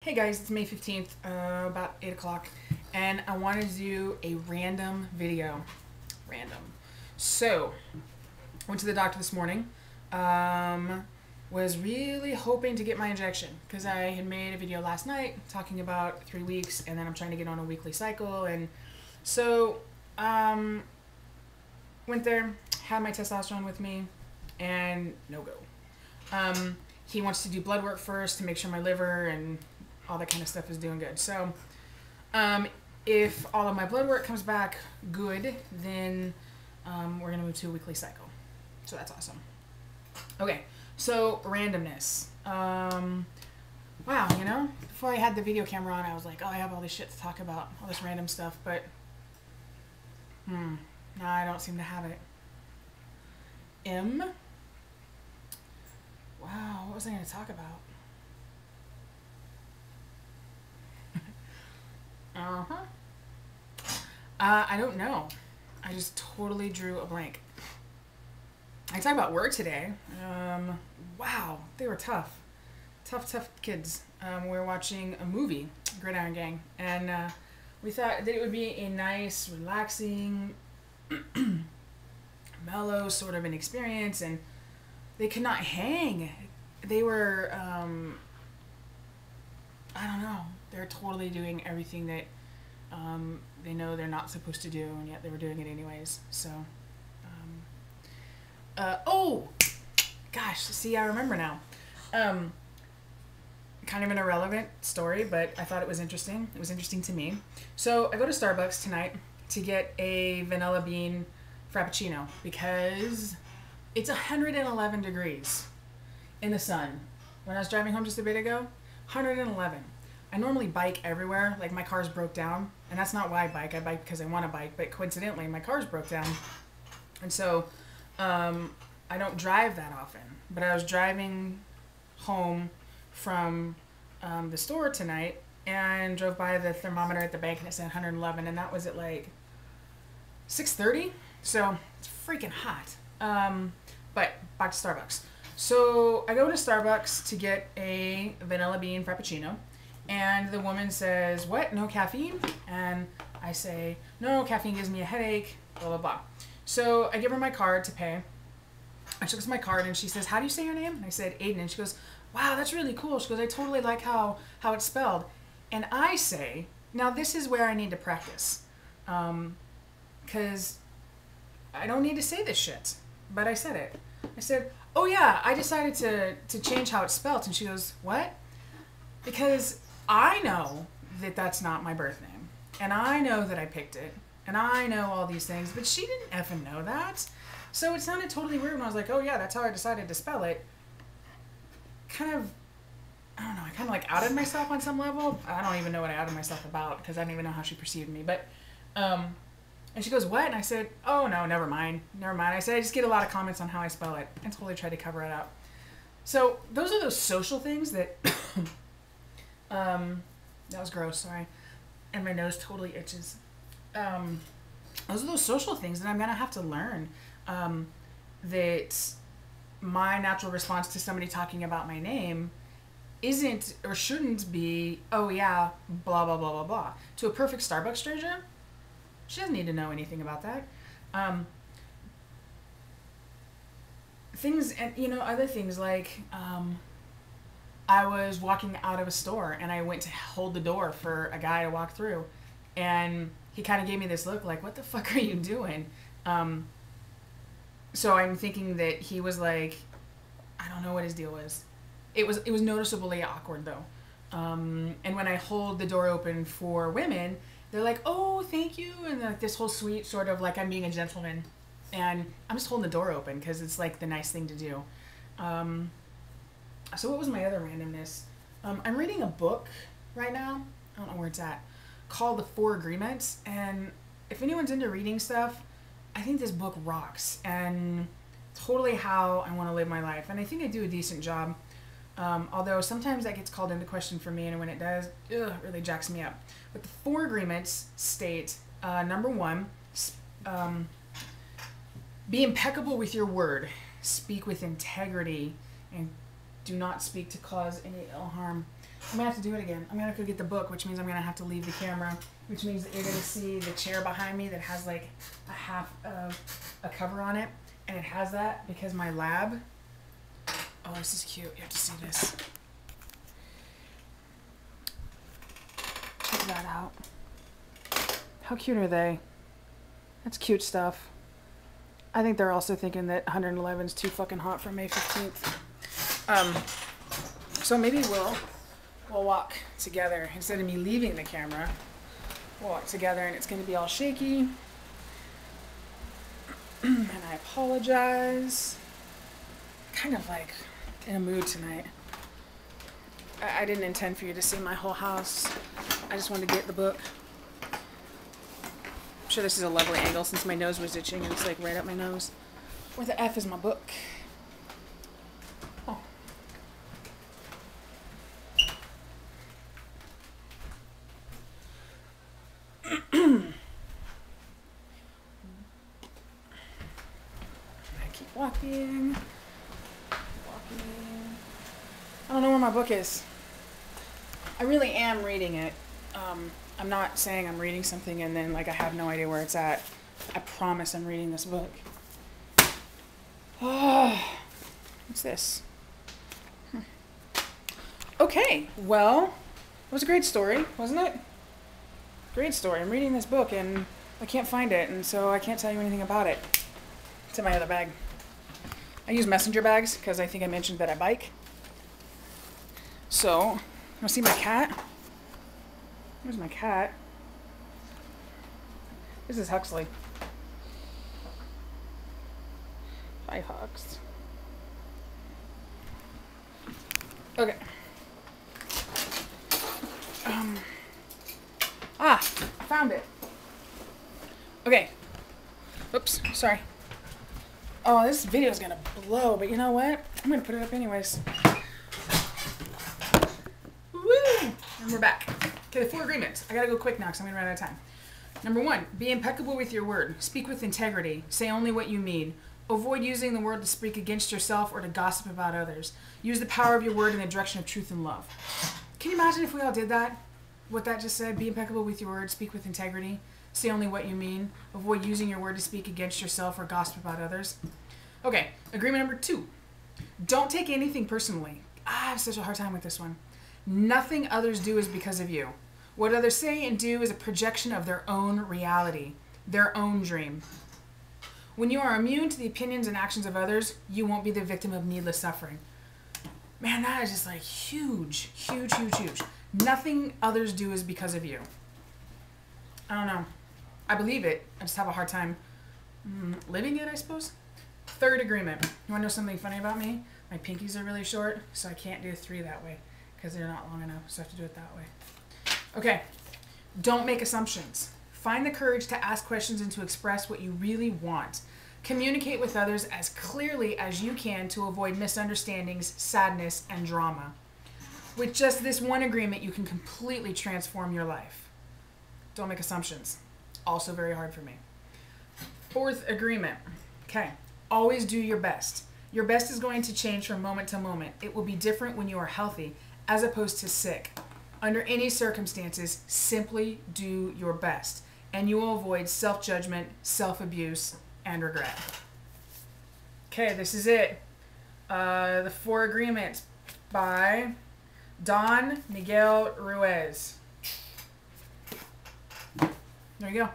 Hey guys, it's May 15th, about 8 o'clock, and I wanted to do a random video. Random. So, went to the doctor this morning. Was really hoping to get my injection because I had made a video last night talking about 3 weeks, and then I'm trying to get on a weekly cycle. And so, went there, had my testosterone with me, and no go. He wants to do blood work first to make sure my liver and all that kind of stuff is doing good. So, if all of my blood work comes back good, then we're gonna move to a weekly cycle. So that's awesome. Okay, so randomness. Wow, you know, before I had the video camera on, I was like, oh, I have all this shit to talk about, all this random stuff, but now I don't seem to have it. Wow, what was I gonna talk about? I don't know. I just totally drew a blank. I talked about work today. Wow, they were tough. Tough kids. We were watching a movie, Gridiron Gang, and we thought that it would be a nice, relaxing, mellow sort of an experience, and they could not hang. They were, I don't know. They're totally doing everything that they know they're not supposed to do, and yet they were doing it anyways. So, oh, gosh, see, I remember now. Kind of an irrelevant story, but I thought it was interesting. It was interesting to me. So I go to Starbucks tonight to get a vanilla bean frappuccino because it's 111 degrees in the sun. When I was driving home just a bit ago, 111. I normally bike everywhere, like my car's broke down, and that's not why I bike because I want to bike, but coincidentally my car's broke down, and so I don't drive that often, but I was driving home from the store tonight and drove by the thermometer at the bank and it said 111, and that was at like 6:30, so it's freaking hot. But back to Starbucks. So I go to Starbucks to get a vanilla bean frappuccino. And the woman says, what, no caffeine? And I say, no, caffeine gives me a headache, blah, blah, blah. So I give her my card to pay. I shows my card and she says, how do you say your name? And I said, Aiden. And she goes, wow, that's really cool. She goes, I totally like how it's spelled. And I say, now this is where I need to practice. Because I don't need to say this shit. But I said it. I said, oh yeah, I decided to change how it's spelled. And she goes, what? Because I know that that's not my birth name, and I know that I picked it, and I know all these things, but she didn't effing know that. So it sounded totally weird when I was like, oh yeah, that's how I decided to spell it. Kind of, I don't know, I kind of like outed myself on some level. I don't even know what I outed myself about because I don't even know how she perceived me. But, and she goes, what? And I said, oh no, never mind. I said, I just get a lot of comments on how I spell it. I totally tried to cover it up. So those are those social things that... that was gross, sorry. And my nose totally itches. Those are those social things that I'm going to have to learn. That my natural response to somebody talking about my name isn't or shouldn't be, oh yeah, blah, blah, blah, blah, blah. To a perfect Starbucks stranger, she doesn't need to know anything about that. Things, and you know, other things like, I was walking out of a store and I went to hold the door for a guy to walk through, and he kind of gave me this look like, what the fuck are you doing? So I'm thinking that he was like, I don't know what his deal was. It was noticeably awkward though. And when I hold the door open for women, they're like, oh, thank you. And like this whole sweet sort of like I'm being a gentleman, and I'm just holding the door open because it's like the nice thing to do. So what was my other randomness? I'm reading a book right now, I don't know where it's at, called The Four Agreements, and if anyone's into reading stuff, I think this book rocks, and totally how I want to live my life, and I think I do a decent job, although sometimes that gets called into question for me, and when it does, it really jacks me up. But the Four Agreements state, number one, be impeccable with your word, speak with integrity, and do not speak to cause any ill harm. I'm gonna have to do it again. I'm gonna go get the book, which means I'm gonna have to leave the camera, which means that you're gonna see the chair behind me that has like a half of a cover on it, and it has that because my lab. Oh, this is cute. You have to see this. Check that out. How cute are they? That's cute stuff. I think they're also thinking that 111 is too fucking hot for May 15th. So maybe we'll walk together instead of me leaving the camera. We'll walk together and it's going to be all shaky. And I apologize. Kind of like in a mood tonight. I didn't intend for you to see my whole house. I just wanted to get the book. I'm sure this is a lovely angle since my nose was itching and it's like right up my nose. Where the F is my book? Oh. I keep walking. I don't know where my book is. I really am reading it. I'm not saying I'm reading something and then like I have no idea where it's at. I promise I'm reading this book. Oh, what's this? Okay, well, it was a great story, wasn't it? Great story. I'm reading this book and I can't find it, and so I can't tell you anything about it. It's in my other bag. I use messenger bags because I think I mentioned that I bike. So, you wanna see my cat? Where's my cat? This is Huxley. Hi, Hux. Okay. I found it. Okay. Oops, sorry. Oh, this video is gonna blow, but you know what? I'm gonna put it up anyways. Woo! And we're back. Okay, the 4 agreements. I gotta go quick now because I'm gonna run out of time. Number 1, be impeccable with your word. Speak with integrity. Say only what you mean. Avoid using the word to speak against yourself or to gossip about others. Use the power of your word in the direction of truth and love. Can you imagine if we all did that? What that just said? Be impeccable with your word. Speak with integrity. Say only what you mean. Avoid using your word to speak against yourself or gossip about others. Okay, agreement number 2. Don't take anything personally. I have such a hard time with this one. Nothing others do is because of you. What others say and do is a projection of their own reality, their own dream. When you are immune to the opinions and actions of others, you won't be the victim of needless suffering. Man, that is just like huge, huge, huge, huge. Nothing others do is because of you. I don't know. I believe it. I just have a hard time living it, I suppose. 3rd agreement. You want to know something funny about me? My pinkies are really short, so I can't do 3 that way because they're not long enough, so I have to do it that way. Okay. Don't make assumptions. Find the courage to ask questions and to express what you really want. Communicate with others as clearly as you can to avoid misunderstandings, sadness, and drama. With just this 1 agreement, you can completely transform your life. Don't make assumptions. Also very hard for me. 4th agreement. Okay. Always do your best. Your best is going to change from moment to moment. It will be different when you are healthy as opposed to sick. Under any circumstances, simply do your best, and you will avoid self-judgment, self-abuse, and regret. Okay, this is it. The 4 agreements by Miguel Ruiz. There you go.